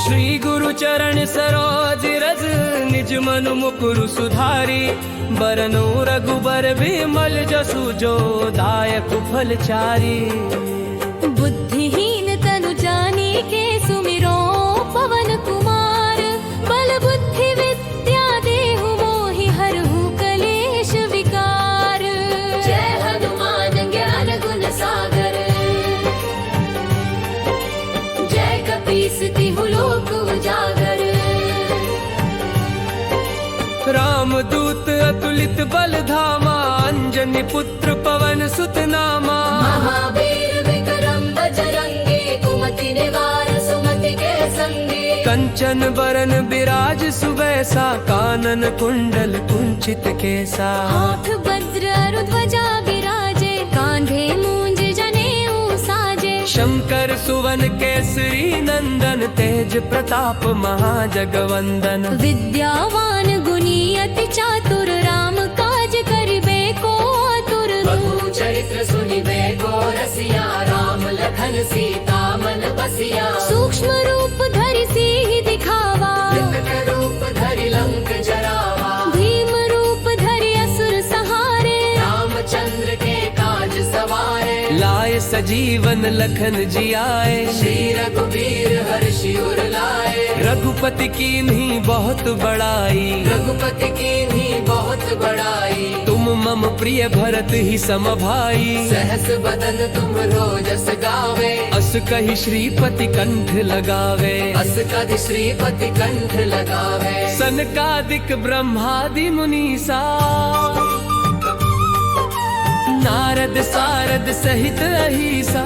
श्री गुरु चरण सरोज रज, निज मनु मुकुरु सुधारी। बरनु रघुबर बिमल जसु, जो दायक फल चारी। बुद्धिहीन तनु जानिके, सुमिरो पवन कुमार। बल बुद्धि विद्या देहु, मोहि हरहु कलेश विकार। जय हनुमान ज्ञान गुण सागर, जय कपीस तिहु लोक उजागर। राम दूत अतुलित बल धामा, अंजनी पुत्र पवन सुत नामा। महावीर विक्रम बजरंगी, कुमति निवार सुमति के संगी। कंचन बरन बिराज सुबैसा, कानन कुंडल कुंचित केसा। हाथ वज्र अरु ध्वजा बिराजे, कांधे मूंज जनेऊ साजे। शंकर सुवन केसरी नंदन, तेज प्रताप महाजगवंदन। विद्यावान गुणी अति चातुर, राम काज करिबे को आतुर। बहु चरित्र सुनिबे को रसिया, राम लखन सीता मन बसिया। सूक्ष्म रूप धरि सिहि दिखावा, विकट रूप धरि लंक जरावा। भीम रूप धरि असुर सहारे। रामचंद्र के काज सवारे, लाए सजीवन लखन जियाए। श्री रघुवीर हर्षि उर लाए। रघुपति कीन्ही बहुत बड़ाई, रघुपति कीन्ही बहुत बड़ाई। तुम मम प्रिय भरत ही सम भाई। सहस बदन तुम रोजस गावे, अस कहि श्रीपति कंठ लगावे। अस कदि श्रीपति कंठ लगावे। सनकादिक ब्रह्मादि मुनीसा, नारद सारद सहित अहिसा।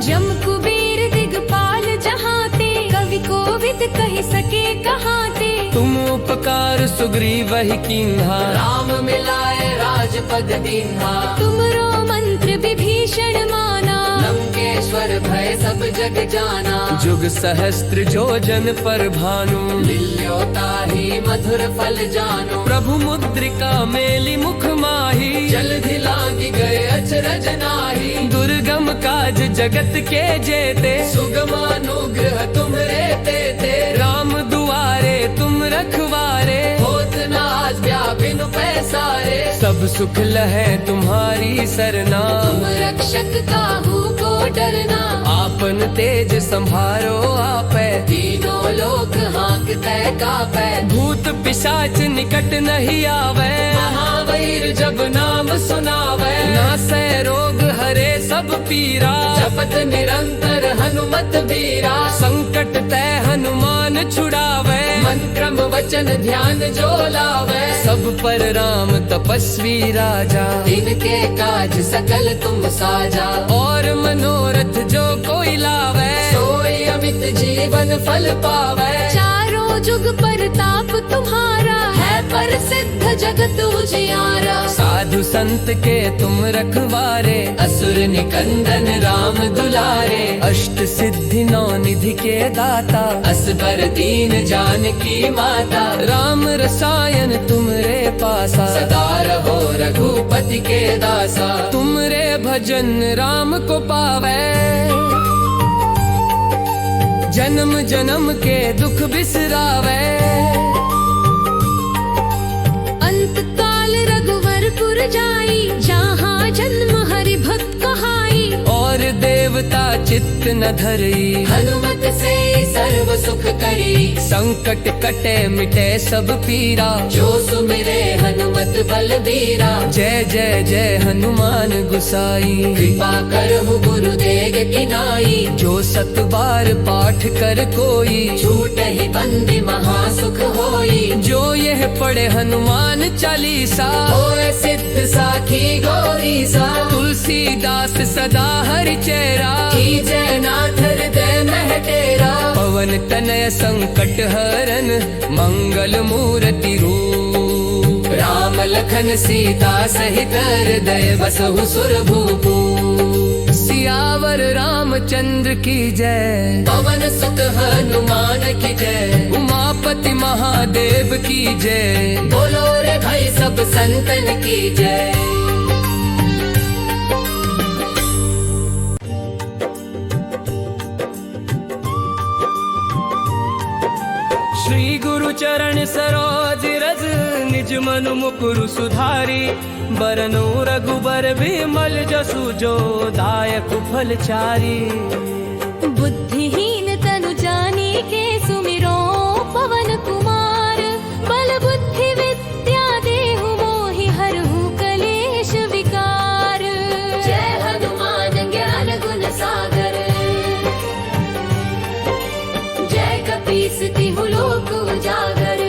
जम कुबेर दिगपाल जहाते, कवि कोविद कहि सके कहाते। तुम उपकार सुग्रीव ही कीन्हा, राम मिलाए राजपद दीन्हा। तुमरो मंत्र विभीषण माना, लंकेश्वर भय सब जग जाना। जुग सहस्त्र जो जन पर भानु, लिल्योताहि मधुर फल जानो। प्रभु मुद्रिका मेली मुख माही। जल्दी लागी गए अचरज नाहि। दुर्गम काज जगत के जेते, सुगमानुग्रह तुम्हरे तेते। राम दुआरे तुम रखवारे। होत न आज बिनु पैसारे। सब सुख लहे तुम्हारी सरना, तुम रक्षक काहू को डरना। आपन तेज संभारो आपै, तीनों लोक हाँकते कापै। भूत पिशाच निकट नहीं आवे। महावीर जब नाम सुनावे, नासै रोग हरे सब पीरा। जपत निरंतर हनुमत बीरा। संकट ते हनुमान छुड़ावे। मन क्रम वचन ध्यान जो लावे। सब पर राम तपस्वी राजा, इनके काज सकल तुम साजा। और मनोरथ जो कोई लावे, सोई अमित जीवन फल पावे। चारों जुग परताप तुम्हारा, है प्रसिद्ध जगत उजियारा। साधु संत के तुम रखवारे, असुर निकंदन राम दुलारे। अष्ट सिद्धि नौ निधि के दाता, असबर दीन जानकी माता। राम रसायन तुमरे पासा। सदा रहो रघुपति के दासा। तुमरे भजन राम को पावे, जन्म जन्म के दुख बिसरावे। अंत काल रघुवरपुर जाई, जहाँ जन्म हरि भक्त कहाई। और देवता चित्त न धरई, हनुमत से सर्व सुख करी। संकट कटे मिटे सब पीरा। जो सुमिरे हनुमत बलबीरा। जय जय जय हनुमान गुसाई। कृपा करहु गुरुदेव की नाई। जो सत बार पाठ कर कोई, छूटहि बंदी महासुख होई। जो यह पढ़े हनुमान चालीसा, होए सिद्ध साखी गौरीसा। तुलसीदास सदा हरि चेरा। कीजय नाथ हृदय मह डेरा। पवन तनय संकट हरन, मंगल मूर्ति रूप। राम लखन सीता सहित हृदय बसहु सुरभूपु। सियावर रामचंद्र की जय। पवन सुत हनुमान की जय। उमापति महादेव की जय। बोलो रे भाई सब संतन की जय। सरोज रज निज मनु मुकुरु सुधारी बरनु रघुबर बिमल जसु जो दायक फलचारी। बुद्धिहीन तनु जानी के सुमिरो पवन कुमार बल बुद्धि विद्या देहु मोहि हरहु कलेश विकार। जय हनुमान ज्ञान गुण सागर जय कपीस तिहु लोक उजागर।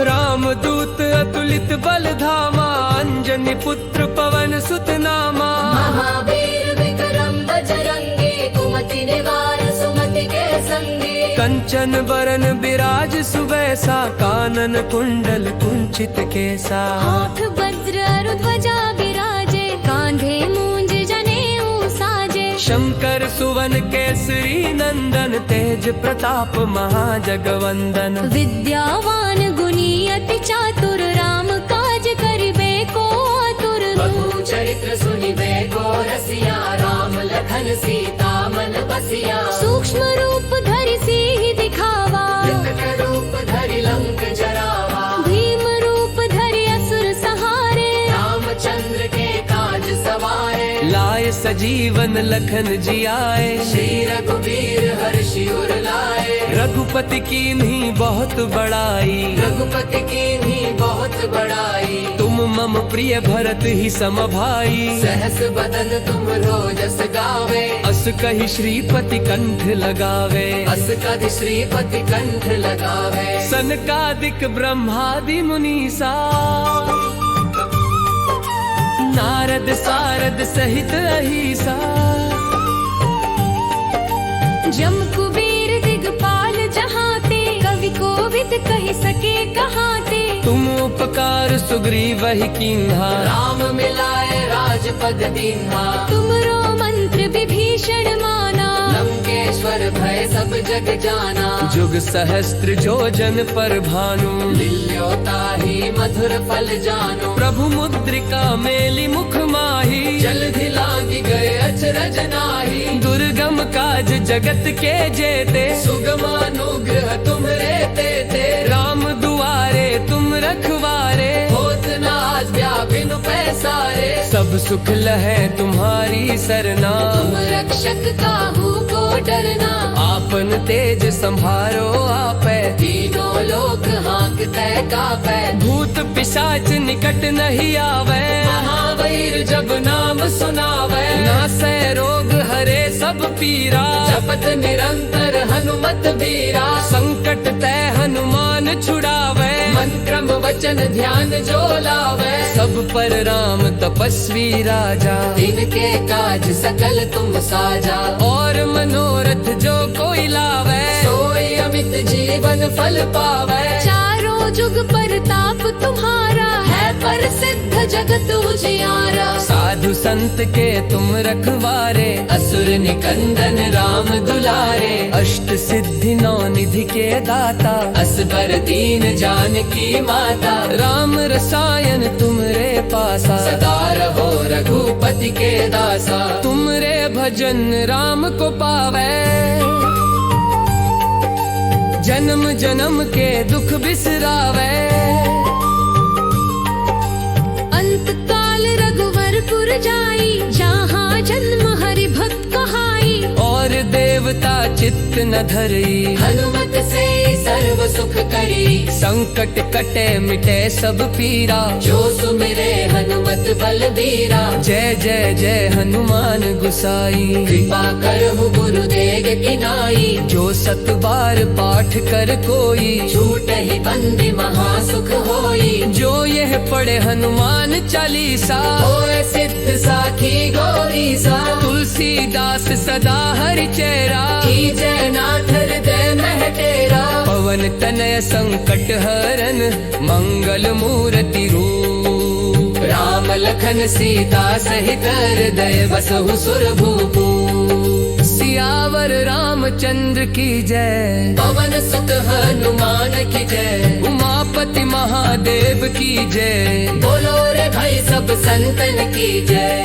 राम दूत अतुलित बल धामा अंजनी पुत्र पवन सुत नामा। महावीर विक्रम बजरंगी कुमति निवार सुमति के संगी। कंचन बरन बिराज सुबैसा कानन कुंडल कुंचित केसा। हाथ वज्र अरु ध्वजा बिराजे कांधे मूंज जनेऊ साजे। शंकर सुवन केसरी नंदन तेज प्रताप महाजगवंदन। विद्यावान गुणी अति चातुर राम काज करिबे को आतुर। बहु चरित्र सुनिबे को रसिया राम लखन सीता मन बसिया। सूक्ष्म रूप धरि सिहि दिखावा विकट रूप धरि लंक जरावा। भीम रूप धरि असुर सहारे। रामचंद्र के काज सवारे लाए सजीवन लखन जियाए। श्री रघुवीर हर्षि उर लाए। रघुपति कीन्ही बहुत बड़ाई रघुपति कीन्ही बहुत बड़ाई। तुम मम प्रिय भरत ही सम भाई। सहस बदन तुम रोजस गावे। अस कहि श्रीपति कंठ लगावे। अस कदि श्रीपति कंठ लगावे। सनकादिक ब्रह्मादि मुनीसा नारद सारद सहित अहिसा। जम कुबेर दिगपाल जहाते कवि कोविद कहि सके कहाते। तुम उपकार सुग्रीव ही कीन्हा राम मिलाए राजपद दीन्हा। तुमरो मंत्र विभीषण माना लंकेश्वर भय सब जग जाना। जुग सहस्त्र जो जन पर भानु लिल्योताहि मधुर फल जानो। प्रभु मुद्रिका मेली मुख माही जल्दी लागी गए अचरज नाही। दुर्गम काज जगत के जेते सुगमानुग्रह तुम्हरे तेते। राम दुआरे तुम रखवारे होत न आज व्यापिन पैसारे। सब सुख लहे तुम्हारी सरना। तुम रक्षक काहू को डरना। आपन तेज संभारो आपै तीनों लोक हाँकते कापै। भूत पिशाच निकट नहीं आवे महावीर जब नाम सुनावे। नासै रोग हरे सब पीरा जपत निरंतर हनुमत बीरा। संकट ते हनुमान छुड़ावे मन क्रम वचन ध्यान जो लावे। सब पर राम तपस्वी राजा तिनके काज सकल तुम साजा। और मनोरथ जो कोई लावे सोई अमित जीवन फल पावे। चारों जुग परताप तुम्हारा है प्रसिद्ध जगत उजियारा। साधु संत के तुम रखवारे असुर निकंदन राम दुलारे। अष्ट सिद्धि नौ निधि के दाता असबर दीन जानकी माता। राम रसायन तुमरे पासा सदा रहो रघुपति के दासा। तुमरे भजन राम को पावे जन्म जन्म के दुख बिसरावे। अंत काल रघुवरपुर जाई जहाँ जन्म हरि भक्त कहाई। और देवता चित्त न धरई हनुमत से सर्व सुख करी। संकट कटे मिटे सब पीरा जो सुमिरे हनुमत बलबीरा। जय जय जय हनुमान गुसाई कृपा करहु गुरुदेव की नाई। जो सत बार पाठ कर कोई छूटहि बंदी महासुख होई। जो यह पढ़े हनुमान चालीसा होए सिद्ध साखी गौरीसा। तुलसीदास सदा हरि चेरा जय नाथ हृदय मह तेरा। पवन तनय संकट हरन मंगल मूर्ति रूप। राम लखन सीता सहित हृदय बसहु सुरभूपु। सियावर रामचंद्र की जय। पवन सुत हनुमान की जय। उमापति महादेव की जय। बोलो रे भाई सब संतन की जय।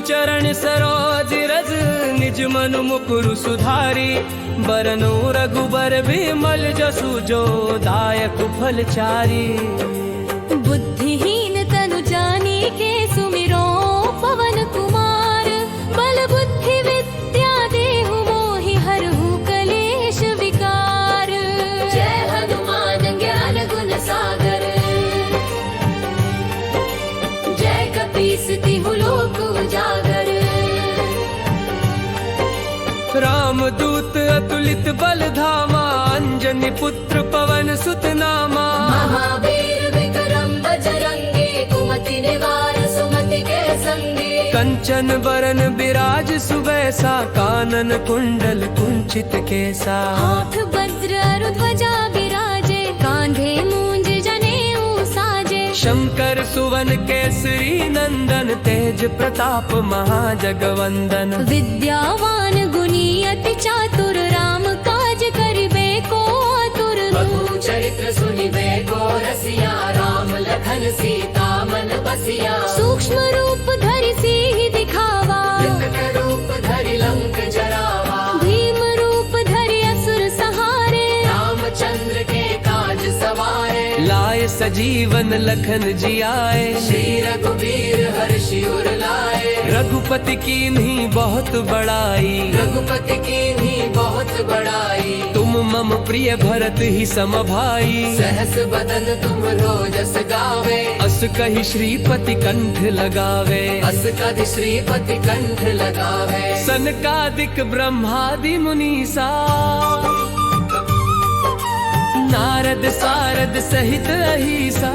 चरण सरोज रज निज मन मुकुरु सुधारी बरनु रघुबर बिमल जसु जो दायक फल चारी। बुद्धिहीन तनु जानिके सुमिरो पवन कुमार बल बुद्धि विद्या देहु मोहि हरहु कलेश विकार। जय हनुमान ज्ञान गुण सागर जय कपीस तिहु लोक उजागर। राम दूत अतुलित बल धामा अंजनी पुत्र पवन सुत नामा। महावीर विक्रम बजरंगी कुमति निवार सुमति के संगी। कंचन बरन बिराज सुबैसा कानन कुंडल कुंचित केसा। हाथ वज्र अरु ध्वजा विराजे कांधे मूंज जनेऊ साजे। शंकर सुवन केसरी नंदन तेज प्रताप महाजगवंदन। विद्यावान गुणी अति चातुर राम काज करिबे को आतुर। प्रभु चरित्र सुनिबे को रसिया राम लखन सीता मन बसिया। सूक्ष्म रूप धरि सिहि दिखावा विकट रूप धरि लंक जरावा। भीम रूप धरि असुर सहारे। रामचंद्र के काज सवारे लाए सजीवन लखन जियाए। श्री रघुवीर हर्षि उर लाए। रघुपति कीन्ही बहुत बड़ाई। रघुपति कीन्ही बहुत बड़ाई। तुम मम प्रिय भरत ही सम भाई। सहस बदन तुम रोजस गावे। अस कहि श्रीपति कंठ लगावे। अस कदि श्रीपति कंठ लगावे। सनकादिक ब्रह्मादि मुनीसा नारद सारद सहित अहिसा।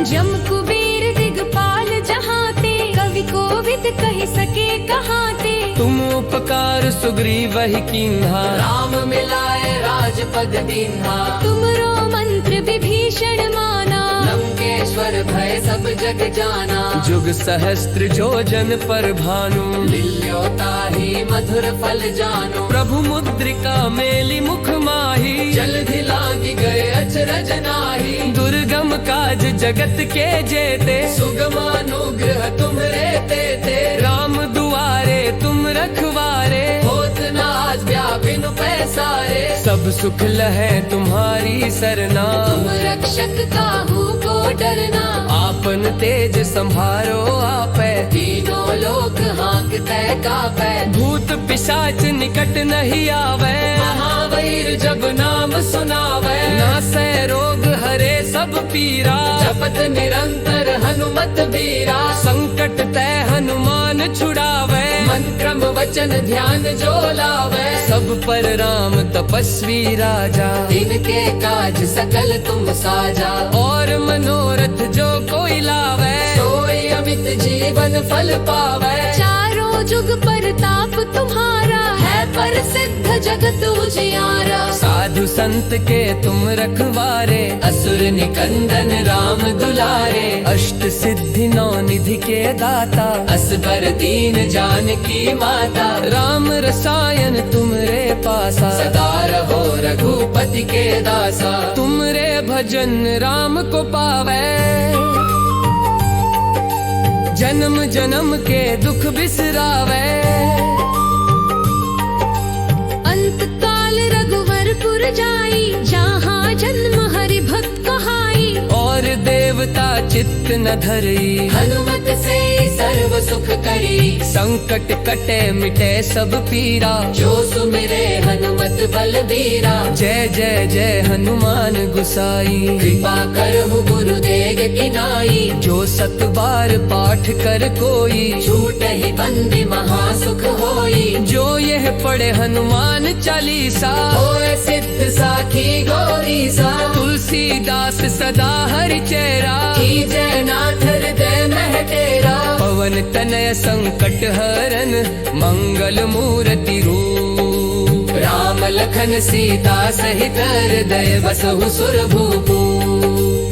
जम कुबेर दिगपाल जहाते कवि कोविद कहि सके कहाते। तुम उपकार सुग्रीव ही कीन्हा। राम मिलाए राजपद दीन्हा। तुमरो मंत्र विभीषण माना। लंकेश्वर भय सब जग जाना। जुग सहस्त्र जो जन पर भानु। लिल्योताहि मधुर फल जानो। प्रभु मुद्रिका मेली मुख माही। जल्दी लागी गए अचरज नाही। दुर्गम काज जगत के जेते। सुगमानुग्रह तुम्हरे तेते। राम दुआरे तुम रखवारे। होत न आज व्यापिन पैसारे। सब सुख लहे तुम्हारी सरना। तुम रक्षक काहू को डरना। आपन तेज संभारो आपै। तीनों लोक हाँकते कापै। भूत पिशाच निकट नहीं आवे। महावीर जब नाम सुनावे। नासै रोग हरे सब पीरा। जपत निरंतर हनुमत बीरा। संकट तै हनुमान छुड़ावे। मन क्रम वचन ध्यान जो लावे। सब पर राम तपस्वी राजा। तिनके काज सकल तुम साजा। और मनोरथ जो कोई लावे। सोई अमित जीवन फल पावे। चारों जुग परताप तुम्हारा है प्रसिद्ध जगत उजियारा। साधु संत के तुम रखवारे। असुर निकंदन राम दुलारे। अष्ट सिद्धि नौ निधि के दाता। असबर दीन जानकी माता। राम रसायन तुमरे पासा। सदा रहो रघुपति के दासा। तुमरे भजन राम को पावे। जन्म जन्म के दुख बिसरावे। अंत काल रघुवरपुर जाई। जहाँ जन्म हरि भक्त कहाई। और देवता चित्त न धरी। हनुमत से सर्व सुख करी। संकट कटे मिटे सब पीरा। जो सुमिरे हनुमत बलबीरा। जय जय जय हनुमान गुसाई। कृपा करहु गुरुदेव की नाई। जो सत बार पाठ कर कोई। छूटहि बंदी महासुख होई। जो यह पढ़े हनुमान चालीसा। होए सिद्ध साखी गौरीसा। तुलसीदास सदा हरि चेरा। जय नाथ हृदय मह तेरा। पवन तनय संकट हरन मंगल मूर्ति रूप। राम लखन सीता सहित हृदय बसहु सुरभूपु।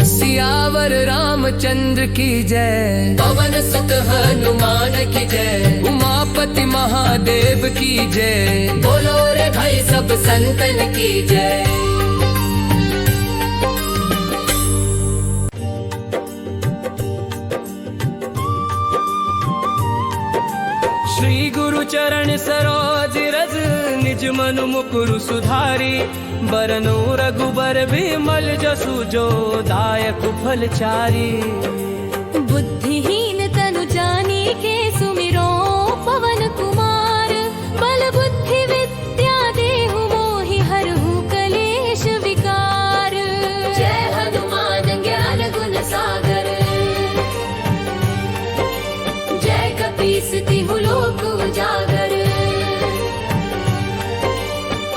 सियावर रामचंद्र की जय। पवन सुत हनुमान की जय। उमापति महादेव की जय। बोलो रे भाई सब संतन की जय। श्री गुरु चरण सरोज रज निज मनु मुकुरु सुधारी बरनु रघुबर बिमल जसु जो दायक फल चारी। बुद्धिहीन तनु जानिके सुमिरो पवन कुमार बल बुद्धि विद्या देहु मोहि हरहु कलेश विकार। जय हनुमान ज्ञान गुण सागर जय कपीस तिहु लोक उजागर।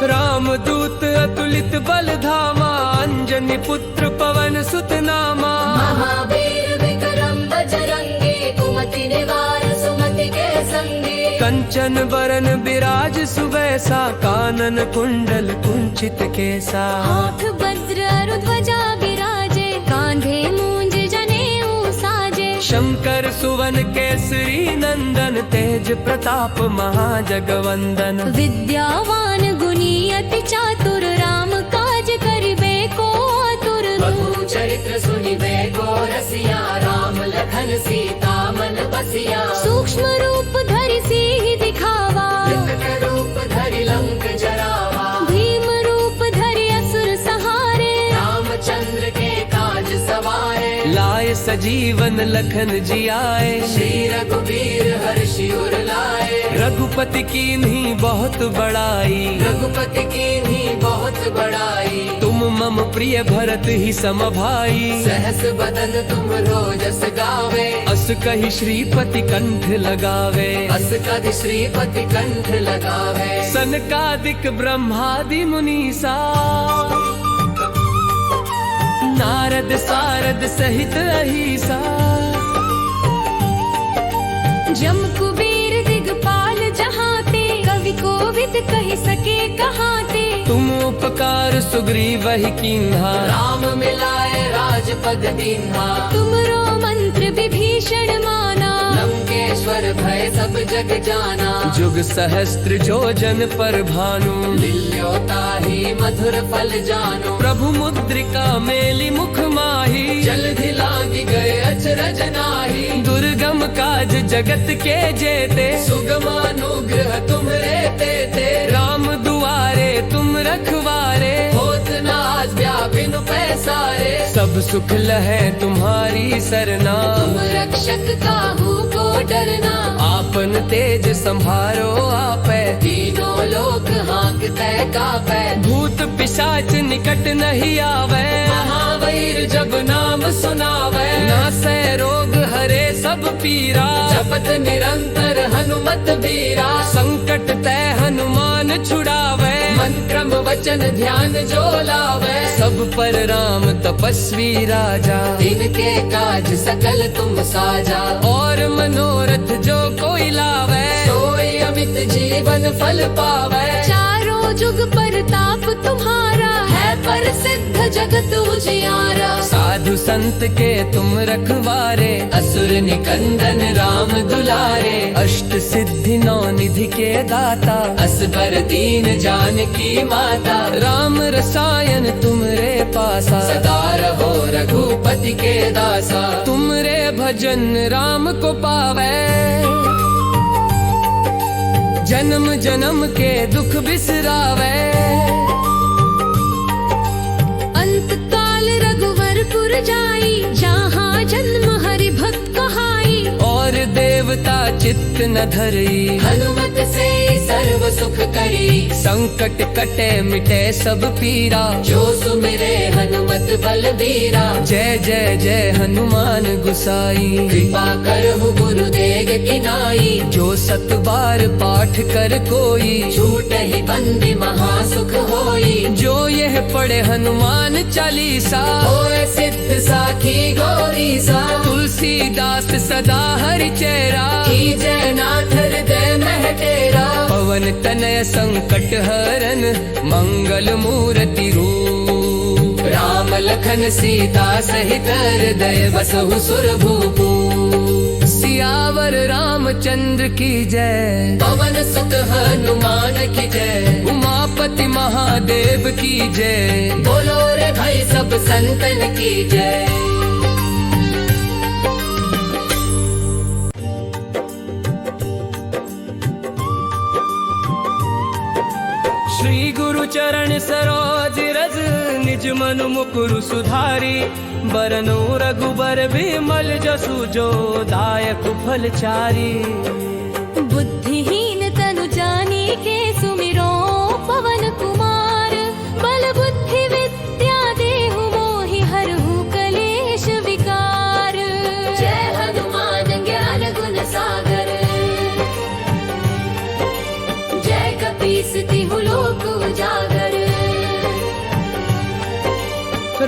राम दूत अतुलित बल धामा अंजनी पुत्र पवन सुत नामा। महावीर विक्रम बजरंगी कुमति निवार सुमति के संगी। कंचन बरन बिराज सुबैसा कानन कुंडल कुंचित केसा। हाथ वज्र अरु ध्वजा बिराजे कांधे मूंज जनेऊ साजे। शंकर सुवन केसरी नंदन तेज प्रताप महाजगवंदन। विद्यावान गुणी अति चातुर राम काज करिबे को आतुर। बहु चरित्र सुनिबे को रसिया राम लखन सीता मन बसिया। सूक्ष्म रूप धरि सिहि दिखावा विकट रूप धरि लंक जरावा। भीम रूप धरि असुर सहारे। रामचंद्र के काज सवारे लाए सजीवन लखन जियाए। श्री रघुवीर हर्षि उर लाए। रघुपति कीन्ही बहुत बड़ाई। रघुपति कीन्ही बहुत बड़ाई। तुम मम प्रिय भरत ही सम भाई। सहस बदन तुम रोजस गावे। अस कहि श्रीपति कंठ लगावे। अस कदि श्रीपति कंठ लगावे। सनकादिक ब्रह्मादि मुनीसा नारद सारद सहित अहिसा। जम कुबेर दिगपाल जहाते कवि कोविद कहि सके कहाते। तुम उपकार सुग्रीव ही कीन्हा। राम मिलाए राजपद दीन्हा। तुमरो मंत्र विभीषण माना। लंकेश्वर भय सब जग जाना। जुग सहस्त्र जो जन पर भानु। लिल्योताहि मधुर फल जानो। प्रभु मुद्रिका मेली मुख माही। जल्दी लांगी गए अचरज नाही। दुर्गम काज जगत के जेते। सुगमानुग्रह तुम्हरे तेते। राम दुआरे तुम रखवारे। होत न आज व्यापिन पैसारे। सब सुख लहे तुम्हारी सरना। तुम रक्षक काहू को डरना। आपन तेज संभारो आपै। तीनों लोक हाँकते कापै। भूत पिशाच निकट नहीं आवे। महावीर जब नाम सुनावे। नासै रोग हरे सब पीरा। जपत निरंतर हनुमत बीरा। संकट ते हनुमान छुड़ावे। मन क्रम वचन ध्यान जो लावे। सब पर राम तपस्वी राजा। तिनके काज सकल तुम साजा। और मनोरथ जो कोई लावे। सोई अमित जीवन फल पावे। चारों जुग परताप तुम्हारा है प्रसिद्ध जगत उजियारा। साधु संत के तुम रखवारे। असुर निकंदन राम दुलारे। अष्ट सिद्धि नौ निधि के दाता। असबर दीन जानकी माता। राम रसायन तुमरे पासा। सदा रहो रघुपति के दासा। तुमरे भजन राम को पावे। जन्म जन्म के दुख बिसरावे। अंत काल रघुवरपुर जाई। जहाँ जन्म हरि भक्त कहाई। और देवता चित्त न धरई। हनुमत से सर्व सुख करी। संकट कटे मिटे सब पीरा। जो सुमिरे हनुमत बलबीरा। जय जय जय हनुमान गुसाई। कृपा करहु गुरुदेव की नाई। जो सत बार पाठ कर कोई। छूट ही बंदी महासुख होई। जो यह पढ़े हनुमान चालीसा। होए सिद्ध साखी गौरी सा। तुलसीदास सदा हरि चेरा। की जय नाथ हृदय मह तेरा। पवन तनय संकट हरन मंगल मूर्ति रूप। राम लखन सीता सहित हृदय बसहु सुरभूपु। सियावर रामचंद्र की जय। पवन सुत हनुमान की जय। उमापति महादेव की जय। बोलो रे भाई सब संतन की जय। श्री गुरु चरण सरोज रज निज मनु मुकुरु सुधारी बरनो रघुबर बिमल जसु जो दायक फल चारी। बुद्धिहीन तनु जानिके सुमिरो पवन कुमार बल बुद्धि विद्या देहु मोहि हरहु कलेश विकार। जय हनुमान ज्ञान गुण सागर जय कपीस तिहु लोक उजागर।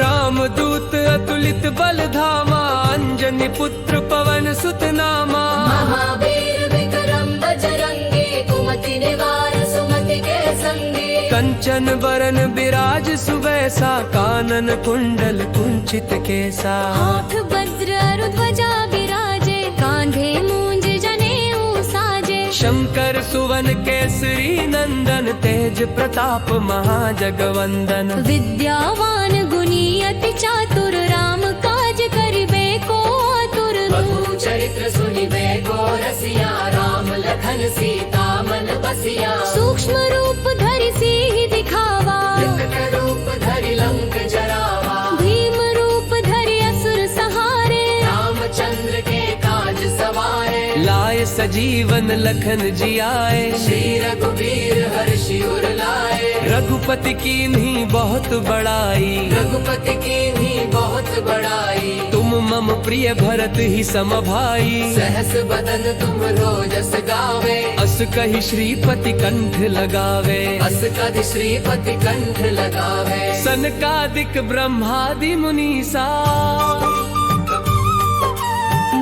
राम दूत अतुलित बल धामा अंजनी पुत्र पवन सुत नामा। महावीर विक्रम बजरंगी कुमति निवार सुमति के संगी। कंचन बरन बिराज सुबैसा कानन कुंडल कुंचित केसा। हाथ वज्र अरु ध्वजा विराजे कांधे मूंज जनेऊ साजे। शंकर सुवन केसरी नंदन तेज प्रताप महाजगवंदन। विद्यावान गुणी अति चातुर राम काज करिबे को आतुर। बहु चरित्र सुनिबे को रसिया राम लखन सीता मन बसिया। सूक्ष्म रूप धरि सिंह दिखावा विकट रूप धरि लंक जरावा। भीम रूप धरि असुर सहारे। रामचंद्र के काज सवारे लाए सजीवन लखन जियाए। श्री रघुवीर हर्षि उर लाए। रघुपति कीन्ही बहुत बड़ाई। रघुपति कीन्ही बहुत बड़ाई। तुम मम प्रिय भरत ही सम भाई। सहस बदन तुम रोजस गावे। अस कहि श्रीपति कंठ लगावे। अस कदि श्रीपति कंठ लगावे। सनकादिक ब्रह्मादि मुनीसा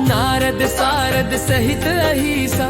नारद सारद सहित अहिसा।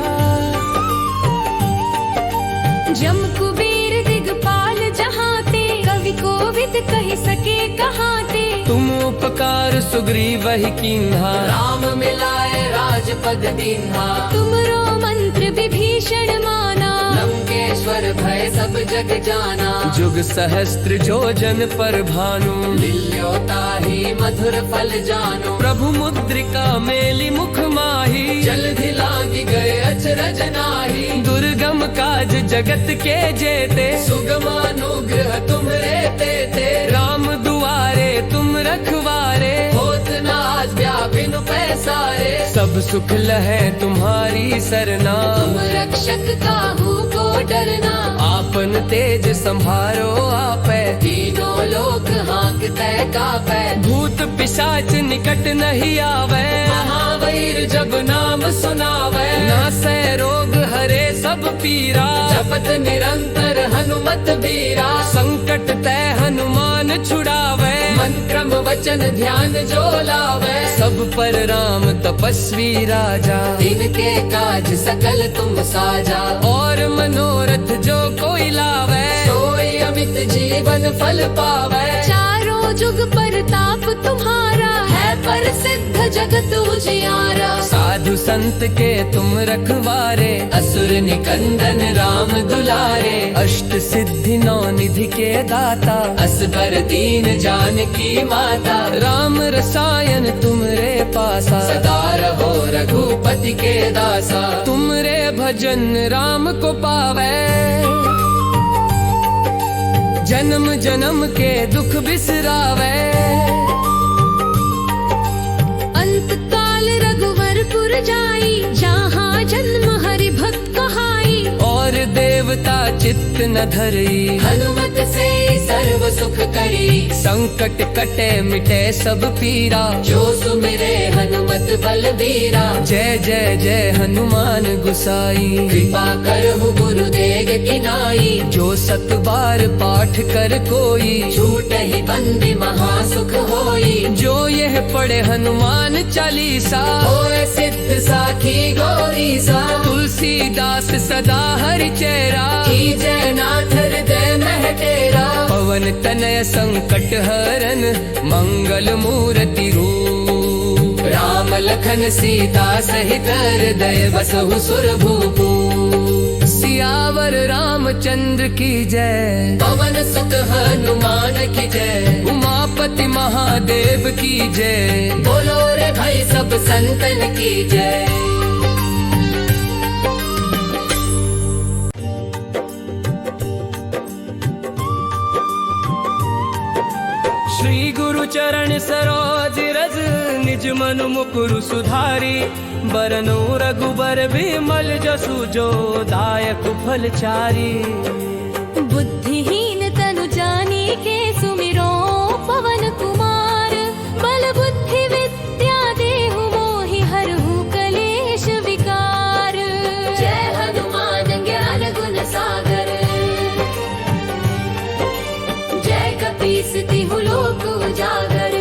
जम कुबेर दिगपाल जहाते कवि कोविद कहि सके कहाते। तुम उपकार सुग्रीव ही कीन्हा। राम मिलाए राजपद दीन्हा। तुमरो मंत्र विभीषण माना। लंकेश्वर भय सब जग जाना। जुग सहस्त्र जो जन पर भानु। लिल्यो ताहि मधुर फल जानो। प्रभु मुद्रिका मेली मुख माही। जल्दी लागी गए अचरज नाही। दुर्गम काज जगत के जेते। सुगमानुग्रह तुम्हरे तेते। राम दुआरे तुम रखवारे। होत न आज व्यापिन पैसारे। सब सुख लहे तुम्हारी सरना। तुम रक्षक काहू को डरना। आपन तेज संभारो आपै। तीनों लोक हाँकते कापै। भूत पिशाच निकट नहीं आवे। महावीर जब नाम सुनावे। नासै रोग हरे सब पीरा। जपत निरंतर हनुमत बीरा। संकट ते हनुमान छुड़ावे। मन क्रम वचन ध्यान जो लावे। सब पर राम तपस्वी राजा। इनके काज सकल तुम साजा। और मनोरथ जो कोई लावे। सोई अमित जीवन फल पावे। चारों जुग परताप तुम्हारा है प्रसिद्ध जगत उजियारा। साधु संत के तुम रखवारे। असुर निकंदन राम दुलारे। अष्ट सिद्धि नौ निधि के दाता। असबर दीन जानकी माता। राम रसायन तुमरे पासा। सदा रहो रघुपति के दासा। तुमरे भजन राम को पावे। जन्म जन्म के दुख बिसरावे। अंत काल रघुवरपुर जाई। जहाँ जन्म हरि भक्त कहाई। और देवता चित्त न धरई। हनुमत से सर्व सुख करी। संकट कटे मिटे सब पीरा। जो सुमिरे हनुमत बलबीरा। जय जय जय हनुमान गुसाई। कृपा करहु गुरुदेव की नाई। जो सत बार पाठ कर कोई। छूट ही बंदी महासुख होई। जो यह पढ़े हनुमान चालीसा। होए सिद्ध साखी गौरीसा। तुलसीदास सदा हरि चेरा। की जय नाथ हृदय मह डेरा। पवन तनय संकट हरन मंगल मूर्ति रूप। राम लखन सीता सहित हृदय बसहु सुरभूपु। सियावर रामचंद्र की जय। पवन सुत हनुमान की जय। उमापति महादेव की जय। बोलो रे भाई सब संतन की जय। चरण सरोज रज निज मनु मुकुरु सुधारी बरनो रघुबर बिमल जसु जो दायक फलचारी। बुद्धिहीन तनु जानिके सुमिरो पवन कुमार बल बुद्धि विद्या देहु मोहि हरहु कलेश विकार। जय हनुमान ज्ञान गुण सागर जय कपीस तिहु लोक उजागर।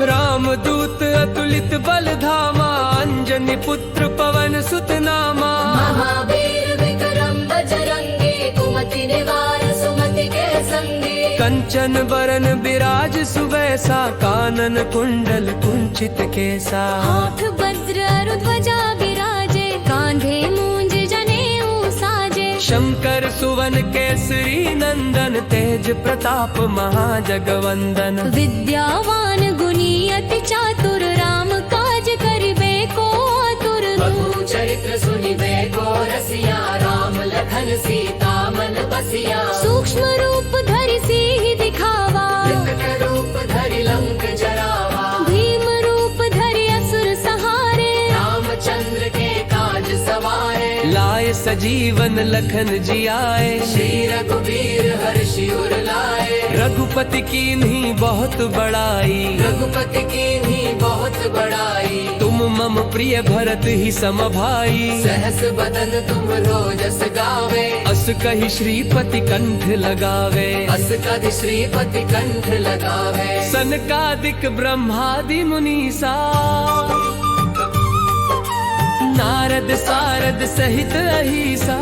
राम दूत अतुलित बल धामा अंजनी पुत्र पवन सुत नामा। महावीर विक्रम बजरंगी कुमति निवार सुमति के संगी। कंचन बरन बिराज सुबैसा कानन कुंडल कुंचित केसा। हाथ वज्र अरु ध्वजा विराजे कांधे मूंज जनेऊ साजे। शंकर सुवन केसरी नंदन तेज प्रताप महाजगवंदन। विद्यावान गुणी अति चातुर राम काज करिबे को आतुर। प्रभु चरित्र सुनिबे को रसिया राम लखन सीता मन बसिया। सूक्ष्म रूप धरि सिहि दिखावा विकट रूप धरि लंक जरावा। भीम रूप धरि असुर सहारे। रामचंद्र के काज सवारे लाए सजीवन लखन जियाए। श्री रघुवीर हर्षि उर लाए। रघुपति कीन्ही बहुत बड़ाई। रघुपति कीन्ही बहुत बड़ाई। तुम मम प्रिय भरत ही सम भाई। सहस बदन तुम रोजस गावे। अस कहि श्रीपति कंठ लगावे। अस कदि श्रीपति कंठ लगावे। सनकादिक ब्रह्मादि मुनीसा नारद सारद सहित अहिसा।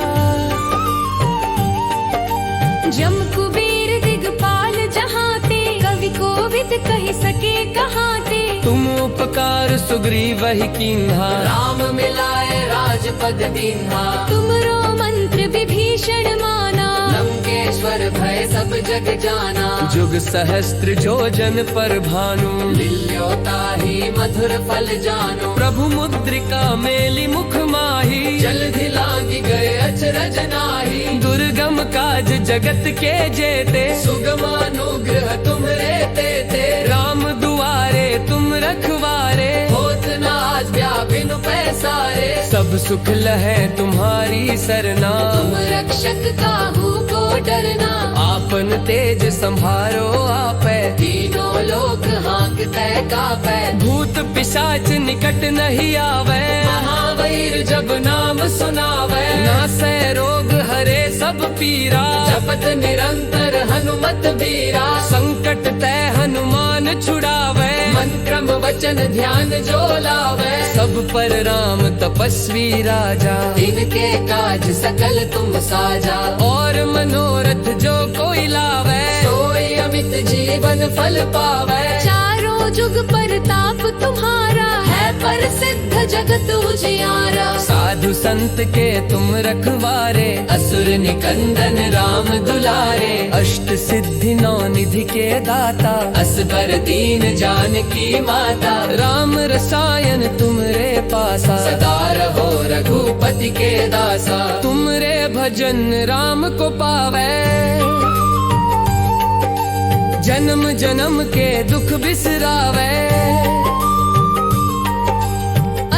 जम कुबेर दिगपाल जहाते कवि कोविद कहि सके कहाते। तुम उपकार सुग्रीवहि कीन्हा। राम मिलाए राजपद दीन्हा। तुमरो मंत्र विभीषण माना। लंकेश्वर भय सब जग जाना। जुग सहस्त्र जोजन पर भानु। लिल्यो ताहि मधुर फल जानो। प्रभु मुद्रिका मेलि मुख माही। जल्दी लागी गए अचरज नाही। दुर्गम काज जगत के जेते। सुगमानुग्रह तुमरे तेते। राम दुआरे तुम रखवारे। होत न आज व्यापिनु पैसारे। सब सुख लहै तुम्हारी सरना। तुम रक्षक काहू को डरना। आपन तेज संभारो आपै। तीनों लोक हाँकते कापै। भूत पिशाच निकट नहीं आवे। महावीर जब नाम सुनावे। नासै रोग हरे सब पीरा। जपत निरंतर हनुमत बीरा। संकट ते हनुमान छुड़ावे। मन क्रम वचन ध्यान जो लावे। सब पर राम तपस्वी राजा। इनके काज सकल तुम साजा। और मनोरथ जो कोई लावे। सोई अमित जीवन फल पावे। चारों जुग परताप तुम्हारा है प्रसिद्ध जगत उजियारा। साधु संत के तुम रखवारे। असुर निकंदन राम दुलारे। अष्ट सिद्धि नौ निधि के दाता। असबर दीन जानकी माता। राम रसायन तुमरे पासा। सदा रहो रघुपति के दासा। तुमरे भजन राम को पावे। जन्म जन्म के दुख बिसरावे।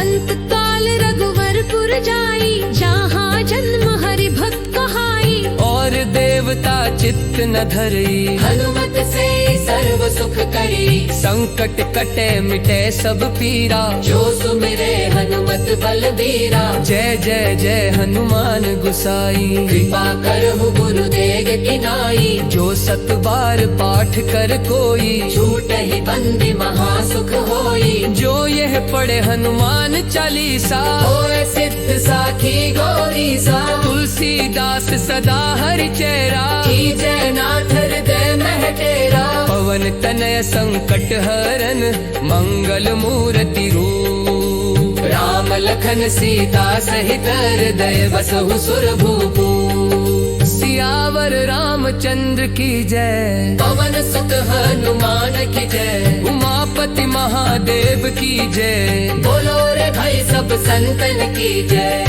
अंत काल रघुवरपुर जाई। जहाँ जन्म हरि भक्त कहाई। और देवता चित्त न धरई। हनुमत से सर्व सुख करी। संकट कटे मिटे सब पीरा। जो सुमिरे हनुमत बलबीरा। जय जय जय हनुमान गुसाई। कृपा करहु गुरुदेव की नाई। जो सत बार पाठ कर कोई। छूट ही बंदी महासुख होई। जो यह पढ़े हनुमान चालीसा। होए सिद्ध साखी गौरीसा। तुलसीदास सदा हरि चेरा। की जय नाथ हृदय मह डेरा। पवन तनय संकट हरन मंगल मूर्ति रूप। राम लखन सीता सहित हृदय बसहु सुरभूपु। सियावर रामचंद्र की जय। पवन सुत हनुमान की जय। उमापति महादेव की जय। बोलो रे भाई सब संतन की जय।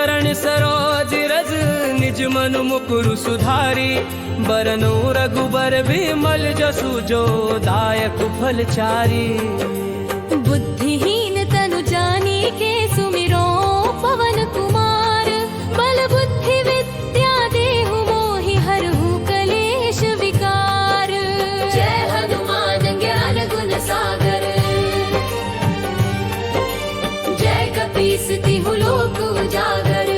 चरण सरोज रज निज मन मुकुरु सुधारी बरनु रघुबर बिमल जसु जो दायक फल चारी। बुद्धिहीन तनु जानिके सुमिरो पवन कुमार बल बुद्धि विद्या देहु मोहि हरहु कलेश विकार। जय हनुमान ज्ञान गुण सागर जय कपीस तिहु लोक उजागर।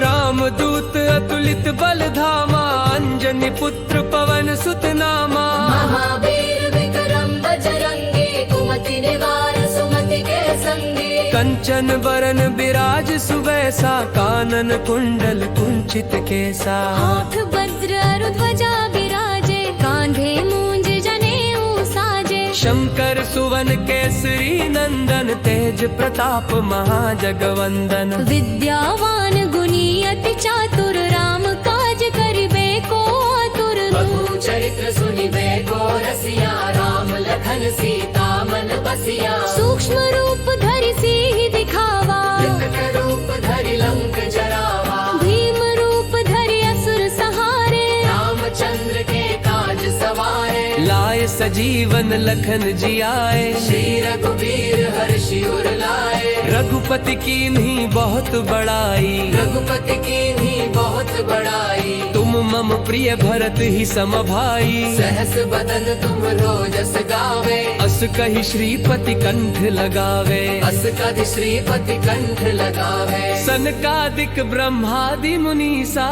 राम दूत अतुलित बल धामा अंजनी पुत्र पवन सुत नामा। महावीर विक्रम बजरंगी कुमति निवार सुमति के संगी। कंचन बरन बिराज सुबैसा कानन कुंडल कुंचित केसा। हाथ वज्र अरु ध्वजा विराजे कांधे मूंज जनेऊ साजे। शंकर सुवन केसरी नंदन तेज प्रताप महाजगवंदन। विद्यावान गुणी अति चातुर राम काज करिबे को आतुर। प्रभु चरित्र सुनिबे को रसिया राम लखन सीता मन बसिया। सूक्ष्म रूप धरि सिहि दिखावा विकट रूप धरि लंक जरावा। भीम रूप धरि असुर सहारे। रामचंद्र के काज सवारे लाए सजीवन लखन जियाए। श्री रघुवीर हर्षि उर लाए। रघुपति कीन्ही बहुत बड़ाई। रघुपति कीन्ही बहुत बड़ाई। तुम मम प्रिय भरत ही सम भाई। सहस बदन तुम रोजस गावे। अस कहि श्रीपति कंठ लगावे। अस कधि श्रीपति कंठ लगावे। सनकादिक ब्रह्मादि मुनीसा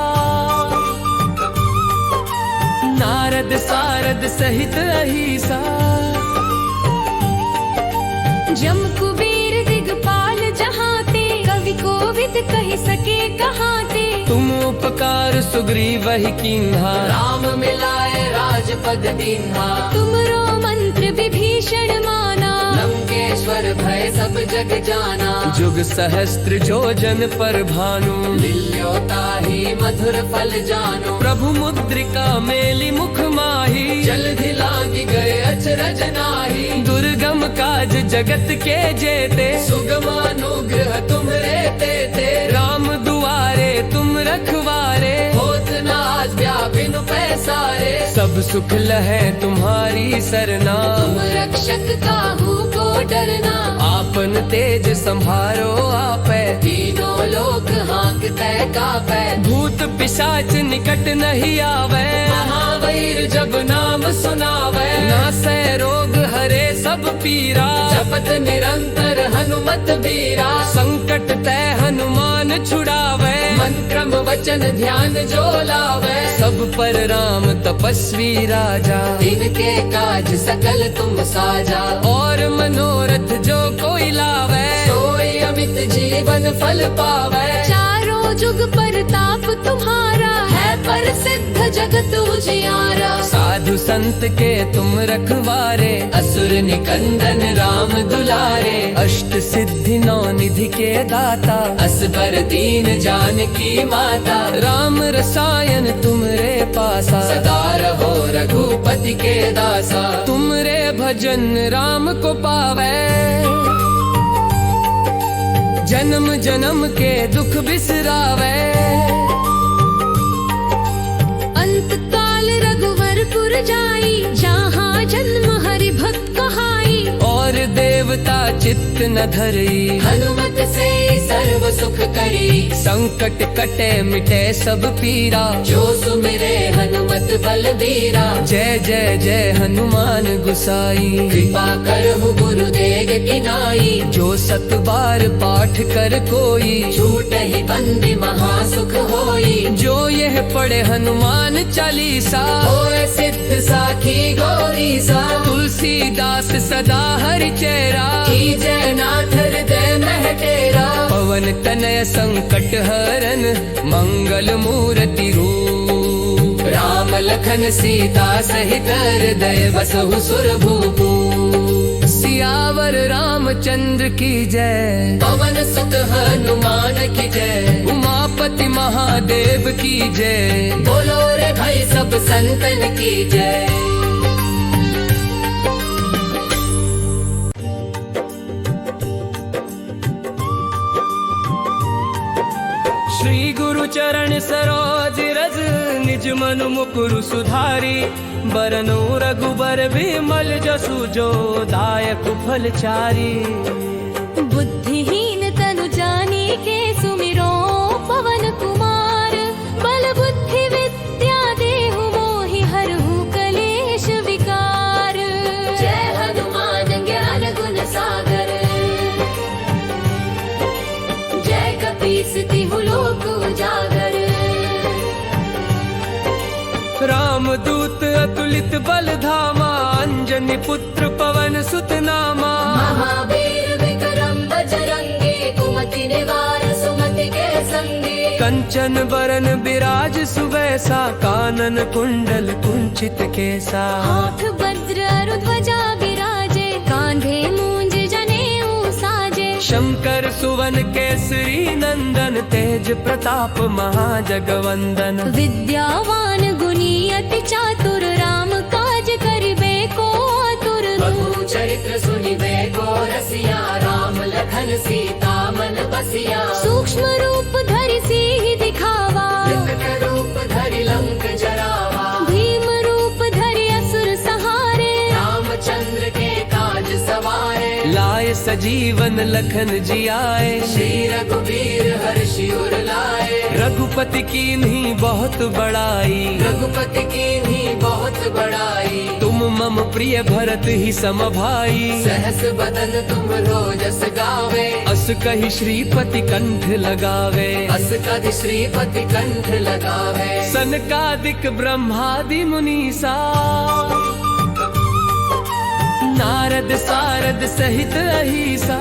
नारद सारद सहित अहिसा। जम कुबेर दिगपाल जहाते कवि कोविद कहि सके कहाते। तुम उपकार सुग्रीवहि कीन्हा। राम मिलाए राजपद दीन्हा। तुमरो मंत्र विभीषण माना। लंकेश्वर भय सब जग जाना। जुग सहस्त्र जोजन पर भानु। लिल्यो ताहि मधुर फल जानो। प्रभु मुद्रिका मेलि मुख माही। जल्दी लांगी गए अचरज नाही। दुर्गम काज जगत के जेते। सुगमानुग्रह तुमरे तेते। राम दुआरे तुम रखवारे। होत न आज व्यापिनु पैसारे। सब सुख लहै तुम्हारी सरना। तुम रक्षक काहू को डरना। आपन तेज संभारो आपै। तीनों लोक हाँकते कापै। भूत पिशाच निकट नहीं आवे। महावीर जब नाम सुनावे। नासै रोग हरे सब पीरा। जपत निरंतर हनुमत बीरा। संकट ते हनुमान छुड़ावे। मन क्रम वचन ध्यान जो लावे। सब पर राम तपस्वी राजा। इनके काज सकल तुम साजा। और मनोरथ जो कोई लावे। सोई अमित जीवन फल पावे। चारों जुग परताप तुम्हारा है प्रसिद्ध जगत उजियारा। साधु संत के तुम रखवारे। असुर निकंदन राम दुलारे। अष्ट सिद्धि नौ निधि के दाता। असबर दीन जानकी माता। राम रसायन तुमरे पासा। सदा रहो रघुपति के दासा। तुमरे भजन राम को पावे। जन्म जन्म के दुख बिसरावे। अंत काल रघुवरपुर जाई। जहाँ जन्म हरि भक्त कहाई। और देवता चित्त न धरई। हनुमत से सर्व सुख करी। संकट कटे मिटे सब पीरा। जो सुमिरे हनुमत बलबीरा। जय जय जय हनुमान गुसाई। कृपा करहु गुरुदेव की नाई। जो सत बार पाठ कर कोई। छूट ही बंदी महासुख होई। जो यह पढ़े हनुमान चालीसा। होए सिद्ध साखी गौरीसा। तुलसीदास सदा हरि चेरा। जय नाथ हृदय मह डेरा। पवन तनय संकट हरन मंगल मूर्ति रूप। राम लखन सीता सहित हृदय बसहु सुरभूपु। सियावर रामचंद्र की जय। पवन सुत हनुमान की जय। उमापति महादेव की जय। बोलो रे भाई सब संतन की जय। चरण सरोज रज निज मन मुकुरु सुधारी बरनो रघुबर बिमल जसु जो दायक फल चारी। बुद्धिहीन तनु जानिके सुमिरो पवन कुमार बल बुद्धि विद्या देहु मोहि हरहु कलेश विकार। जय हनुमान ज्ञान गुण सागर जय कपीस तिहु लोक उजागर। राम दूत अतुलित बल धामा अंजनी पुत्र पवन सुत नामा। महावीर विक्रम बजरंगी कुमति निवार सुमति के संगी। कंचन बरन बिराज सुबैसा कानन कुंडल कुंचित केसा। हाथ वज्र अरु ध्वजा विराजे कांधे मूंज जनेऊ साजे। शंकर सुवन केसरी नंदन तेज प्रताप महाजगवंदन। विद्यावान गुणी अति चातुर राम काज करिबे को आतुर। प्रभु चरित्र सुनिबे को रसिया राम लखन सीता मन बसिया। सूक्ष्म रूप धरि सिहि दिखावा विकट रूप धरि लंक जरावा। भीम रूप धरि असुर सहारे। रामचंद्र के काज सवारे लाए सजीवन लखन जियाए। श्री रघुवीर हर्षि उर लाए। रघुपति कीन्ही बहुत बड़ाई रघुपति कीन्ही बहुत बड़ाई। तुम मम प्रिय भरत ही सम भाई। सहस बदन तुम रोजस गावे। अस कहि श्रीपति कंठ लगावे। अस कहि श्रीपति कंठ लगावे। सनकादिक ब्रह्मादि मुनीसा नारद सारद सहित अहिसा।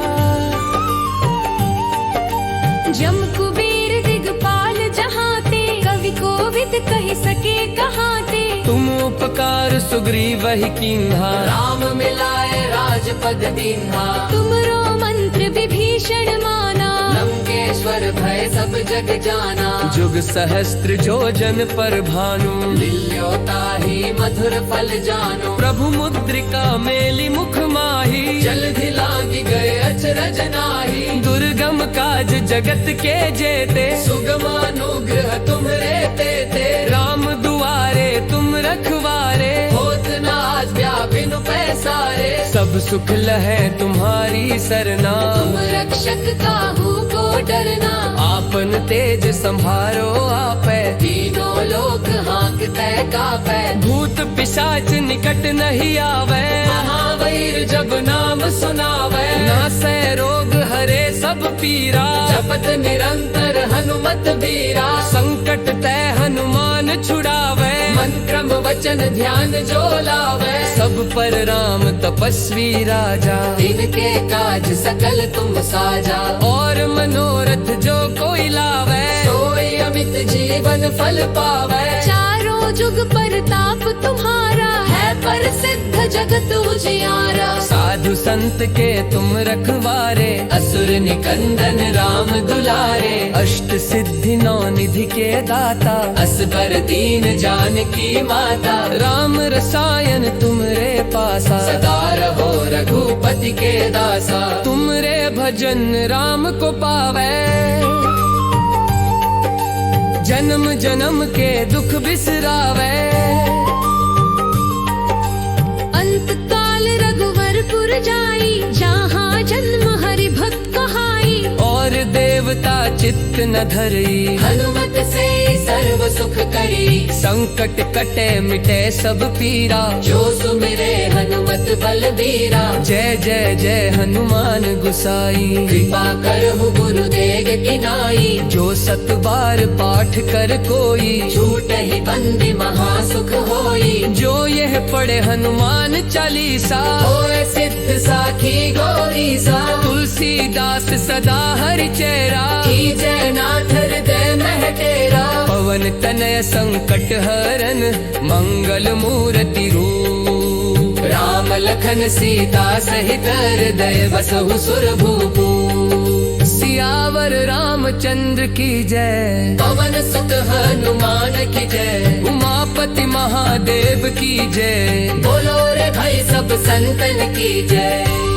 जम कुबेर दिगपाल जहाते कवि कोविद कहि सके कहाते। तुम उपकार सुग्रीवहि कीन्हा राम मिलाए राजपद दीन्हा। तुमरो मंत्र विभीषण माना लंकेश्वर भय सब जग जाना। जुग सहस्त्र जोजन पर भानु लिल्यो ताहि मधुर फल जानो। प्रभु मुद्रिका मेली मुख माही। जल्दी लांगी गए अचरज नाही। दुर्गम काज जगत के जेते सुगमानुग्रह तुम्हरे तेते। राम दुआरे तुम रखवारे होत न आज व्यापिन पैसारे। सब सुख लहे तुम्हारी सरना। तुम रक्षक काहू को डरना। आपन तेज संभारो आपै तीनों लोक हाँकते कापै। भूत पिशाच निकट नहीं आवे। महावीर जब नाम सुनावे। नासै रोग हरे सब पीरा। जपत निरंतर हनुमत बीरा। संकट ते हनुमान छुड़ावे। मन क्रम वचन ध्यान जो लावे। सब पर राम तपस्वी राजा। इनके काज सकल तुम साजा। और मनोरथ जो कोई लावे सोई अमित जीवन फल पावे। चारों जुग परताप तुम्हारा है प्रसिद्ध जगत उजियारा। साधु संत के तुम रखवारे। असुर निकंदन राम दुलारे। अष्ट सिद्धि नौ निधि के दाता। असबर दीन जानकी माता। राम रसायन तुमरे पासा। सदा रहो रघुपति के दासा। तुमरे भजन राम को पावे। जन्म जन्म के दुख बिसरावे। अंत काल रघुवरपुर जाई जहाँ जन्म हरि भक्त कहाई। और देवता चित्त न धरी हनुमत से सर्व सुख करी। संकट कटे मिटे सब पीरा। जो सुमिरे हनुमत बलबीरा। जय जय जय हनुमान गुसाई। कृपा करहु गुरुदेव की नाई। जो सत बार पाठ कर कोई छूटहि बंदी महासुख होई। जो यह पढ़े हनुमान चालीसा होए सिद्ध साखी गौरीसा। तुलसीदास सदा हरि चेरा। जय नाथ हृदय मह तेरा। पवन तनय संकट हरन मंगल मूर्ति रूप। राम लखन सीता सहित हृदय बसहु सुरभूपु। सियावर रामचंद्र की जय। पवन सुत हनुमान की जय। उमापति महादेव की जय। बोलो रे भाई सब संतन की जय।